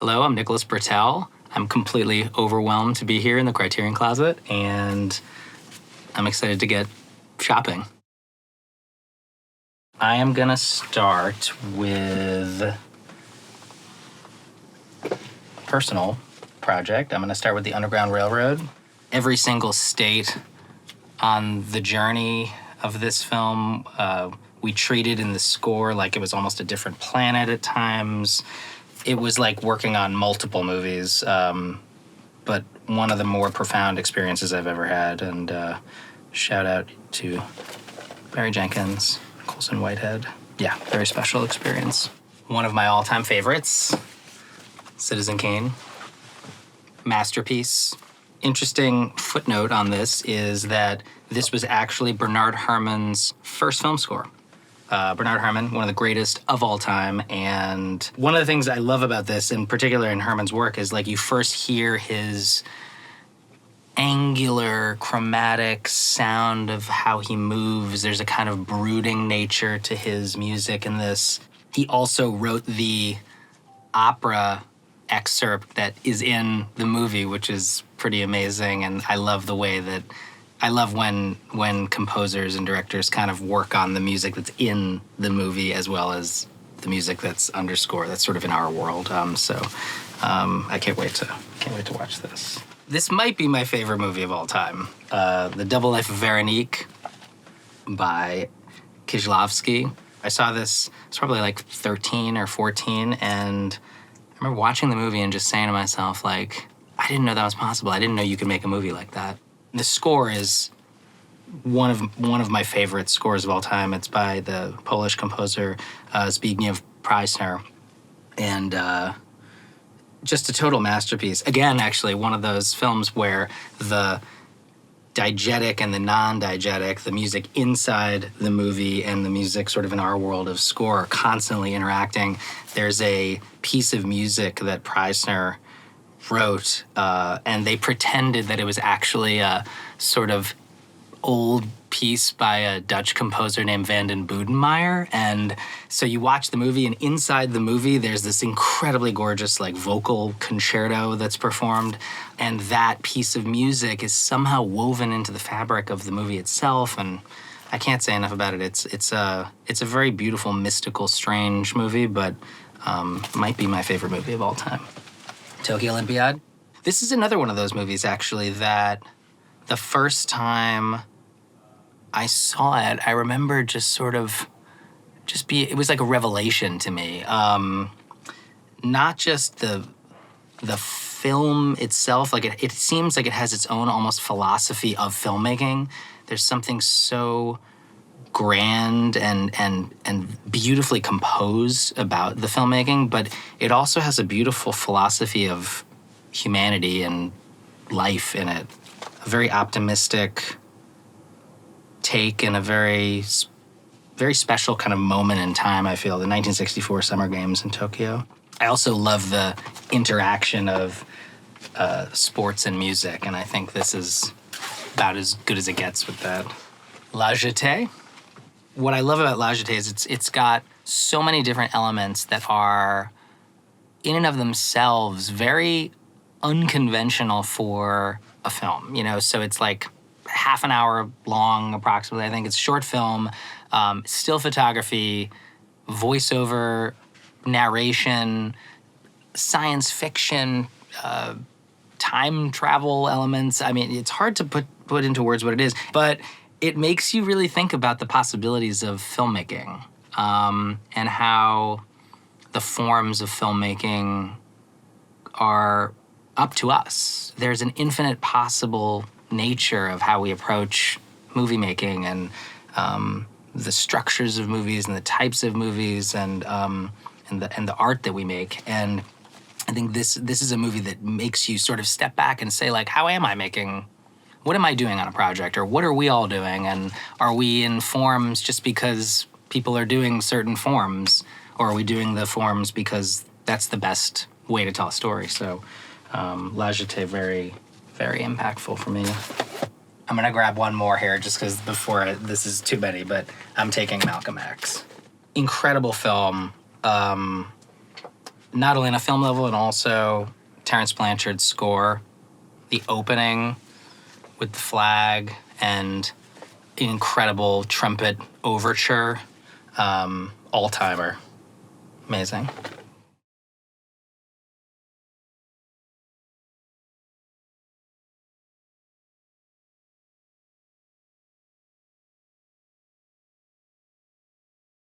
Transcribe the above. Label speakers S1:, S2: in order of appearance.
S1: Hello, I'm Nicholas Britell. I'm completely overwhelmed to be here in the Criterion Closet, and I'm excited to get shopping. I am gonna start with a personal project. I'm gonna start with the Underground Railroad. Every single state on the journey of this film, we treated in the score like it was almost a different planet at times. It was like working on multiple movies, but one of the more profound experiences I've ever had. And shout out to Mary Jenkins, Colson Whitehead. Yeah, very special experience. One of my all-time favorites, Citizen Kane. Masterpiece. Interesting footnote on this is that this was actually Bernard Herrmann's first film score. Bernard Herrmann, one of the greatest of all time. And one of the things I love about this, in particular in Herrmann's work, is like you first hear his angular, chromatic sound of how he moves. There's a kind of brooding nature to his music in this. He also wrote the opera excerpt that is in the movie, which is pretty amazing. And I love the way that I love when composers and directors kind of work on the music that's in the movie as well as the music that's underscore, that's sort of in our world. I can't wait to watch this. This might be my favorite movie of all time. The Double Life of Veronique by Kieślowski. I saw this, it's probably like 13 or 14, and I remember watching the movie and just saying to myself, like, I didn't know that was possible. I didn't know you could make a movie like that. The score is one of my favorite scores of all time. It's by the Polish composer Zbigniew Preisner, and just a total masterpiece. Again, actually, one of those films where the diegetic and the non-diegetic, the music inside the movie and the music sort of in our world of score are constantly interacting. There's a piece of music that Preisner wrote, and they pretended that it was actually a sort of old piece by a Dutch composer named Van den Boedenmeijer. And so you watch the movie, and inside the movie, there's this incredibly gorgeous, like, vocal concerto that's performed. And that piece of music is somehow woven into the fabric of the movie itself. And I can't say enough about it. It's a very beautiful, mystical, strange movie, but might be my favorite movie of all time. Tokyo Olympiad. This is another one of those movies, actually, that the first time I saw it, I remember just sort of it was like a revelation to me. Not just the film itself, like it seems like it has its own almost philosophy of filmmaking. There's something so grand and beautifully composed about the filmmaking, but it also has a beautiful philosophy of humanity and life in it. A very optimistic take and a very, very special kind of moment in time, I feel, the 1964 Summer Games in Tokyo. I also love the interaction of sports and music, and I think this is about as good as it gets with that. La JETÉE. What I love about La JETÉE is it's got so many different elements that are, in and of themselves, very unconventional for a film. You know, so it's like half an hour long, approximately. I think it's short film, still photography, voiceover, narration, science fiction, time travel elements. I mean, it's hard to put into words what it is, but it makes you really think about the possibilities of filmmaking, and how the forms of filmmaking are up to us. There's an infinite possible nature of how we approach movie making and the structures of movies and the types of movies and the art that we make. And I think this is a movie that makes you sort of step back and say, like, what am I doing on a project, or what are we all doing, and are we in forms just because people are doing certain forms, or are we doing the forms because that's the best way to tell a story? So La JETÉE, very, very impactful for me. I'm gonna grab one more here just because this is too many, but I'm taking Malcolm X. Incredible film. not only on a film level and also Terrence Blanchard's score, the opening with the flag and an incredible trumpet overture, all-timer. Amazing.